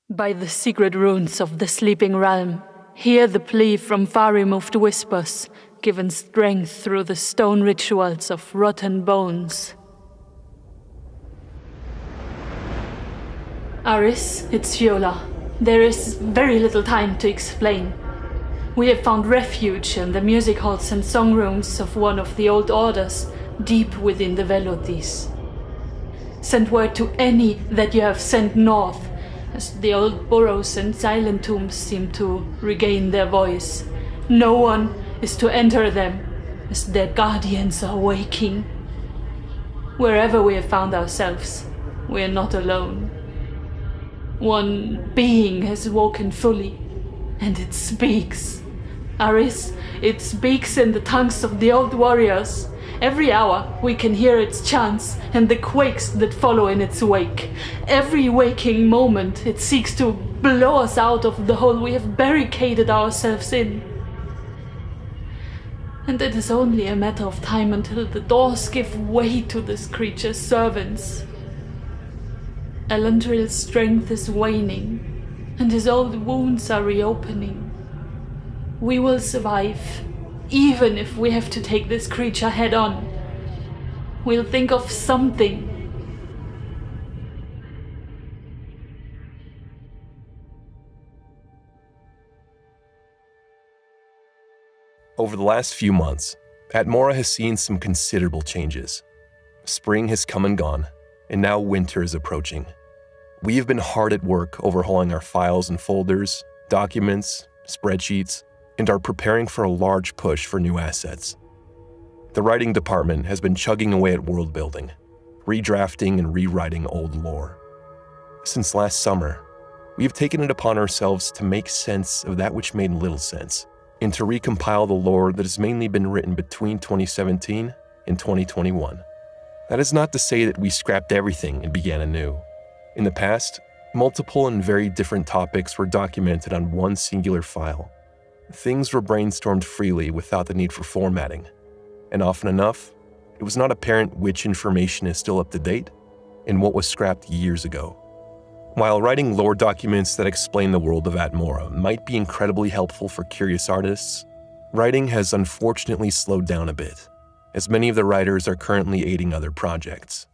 By the secret runes of the sleeping realm, hear the plea from far-removed whispers, given strength through the stone rituals of rotten bones. Aris, it's Viola. There is very little time to explain. We have found refuge in the music halls and song rooms of one of the old orders, deep within the Velotis. Send word to any that you have sent north, as the old burrows and silent tombs seem to regain their voice. No one is to enter them, as their guardians are waking. Wherever we have found ourselves, we are not alone. One being has woken fully, and it speaks. Aris, it speaks in the tongues of the old warriors. Every hour we can hear its chants and the quakes that follow in its wake. Every waking moment it seeks to blow us out of the hole we have barricaded ourselves in. And it is only a matter of time until the doors give way to this creature's servants. Elendril's strength is waning, and his old wounds are reopening. We will survive, even if we have to take this creature head on. We'll think of something. Over the last few months, Atmora has seen some considerable changes. Spring has come and gone, and now winter is approaching. We have been hard at work overhauling our files and folders, documents, spreadsheets, and are preparing for a large push for new assets. The writing department has been chugging away at world building, redrafting and rewriting old lore. Since last summer, we have taken it upon ourselves to make sense of that which made little sense, and to recompile the lore that has mainly been written between 2017 and 2021. That is not to say that we scrapped everything and began anew. In the past, multiple and very different topics were documented on one singular file. Things were brainstormed freely without the need for formatting, and often enough, it was not apparent which information is still up to date and what was scrapped years ago. While writing lore documents that explain the world of Atmora might be incredibly helpful for curious artists, writing has unfortunately slowed down a bit, as many of the writers are currently aiding other projects.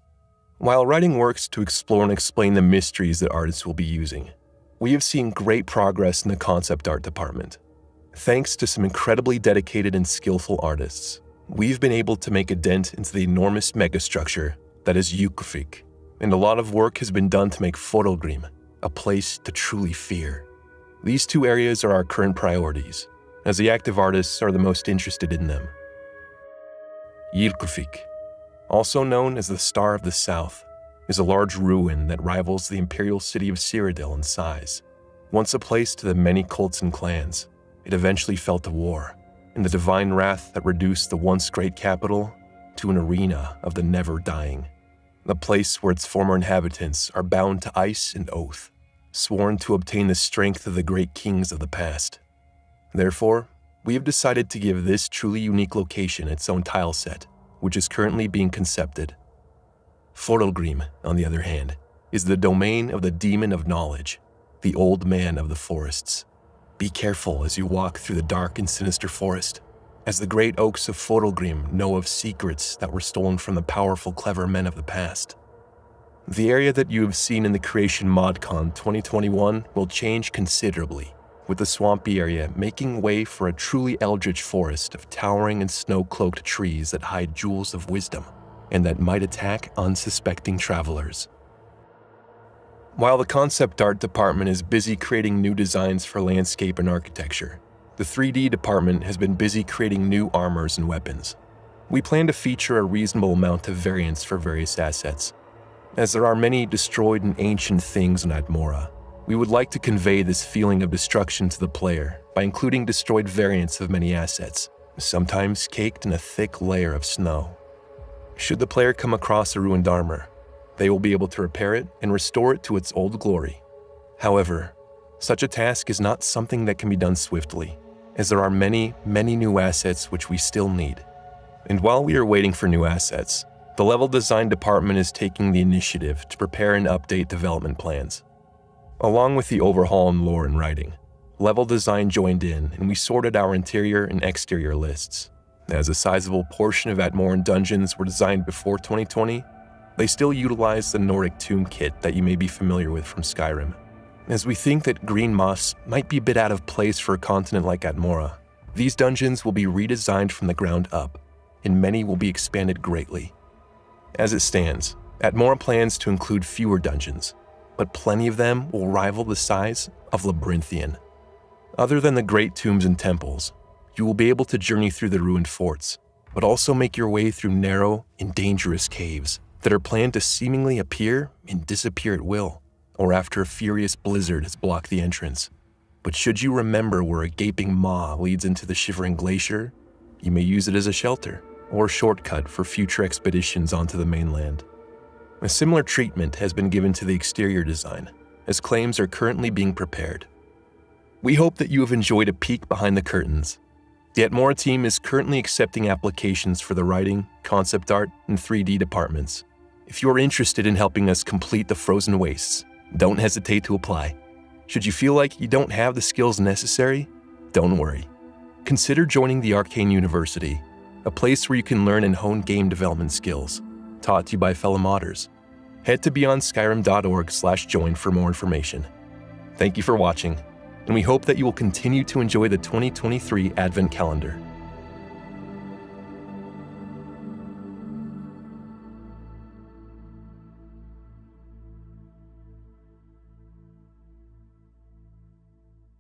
While writing works to explore and explain the mysteries that artists will be using, we have seen great progress in the concept art department. Thanks to some incredibly dedicated and skillful artists, we've been able to make a dent into the enormous megastructure that is Yukufik, and a lot of work has been done to make Fodalgrim a place to truly fear. These two areas are our current priorities, as the active artists are the most interested in them. Yukufik, also known as the Star of the South, is a large ruin that rivals the imperial city of Cyrodiil in size. Once a place to the many cults and clans, it eventually fell to war, in the divine wrath that reduced the once great capital to an arena of the never-dying. The place where its former inhabitants are bound to ice and oath, sworn to obtain the strength of the great kings of the past. Therefore, we have decided to give this truly unique location its own tile set, which is currently being concepted. Fodalgrim, on the other hand, is the domain of the demon of knowledge, the old man of the forests. Be careful as you walk through the dark and sinister forest, as the great oaks of Fodalgrim know of secrets that were stolen from the powerful, clever men of the past. The area that you have seen in the Creation ModCon 2021 will change considerably, with the swampy area making way for a truly eldritch forest of towering and snow-cloaked trees that hide jewels of wisdom and that might attack unsuspecting travelers. While the concept art department is busy creating new designs for landscape and architecture, the 3D department has been busy creating new armors and weapons. We plan to feature a reasonable amount of variance for various assets. As there are many destroyed and ancient things in Atmora, we would like to convey this feeling of destruction to the player by including destroyed variants of many assets, sometimes caked in a thick layer of snow. Should the player come across a ruined armor, they will be able to repair it and restore it to its old glory. However, such a task is not something that can be done swiftly, as there are many, many new assets which we still need. And while we are waiting for new assets, the level design department is taking the initiative to prepare and update development plans. Along with the overhaul in lore and writing, level design joined in and we sorted our interior and exterior lists. As a sizable portion of Atmoran dungeons were designed before 2020, they still utilize the Nordic tomb kit that you may be familiar with from Skyrim. As we think that green moss might be a bit out of place for a continent like Atmora, these dungeons will be redesigned from the ground up, and many will be expanded greatly. As it stands, Atmora plans to include fewer dungeons, but plenty of them will rival the size of Labyrinthian. Other than the great tombs and temples, you will be able to journey through the ruined forts, but also make your way through narrow and dangerous caves that are planned to seemingly appear and disappear at will, or after a furious blizzard has blocked the entrance. But should you remember where a gaping maw leads into the shivering glacier, you may use it as a shelter or a shortcut for future expeditions onto the mainland. A similar treatment has been given to the exterior design, as claims are currently being prepared. We hope that you have enjoyed a peek behind the curtains. The Atmora team is currently accepting applications for the writing, concept art, and 3D departments. If you are interested in helping us complete the Frozen Wastes, don't hesitate to apply. Should you feel like you don't have the skills necessary, don't worry. Consider joining the Arcane University, a place where you can learn and hone game development skills, taught to you by fellow modders. Head to beyondskyrim.org/join for more information. Thank you for watching, and we hope that you will continue to enjoy the 2023 Advent Calendar.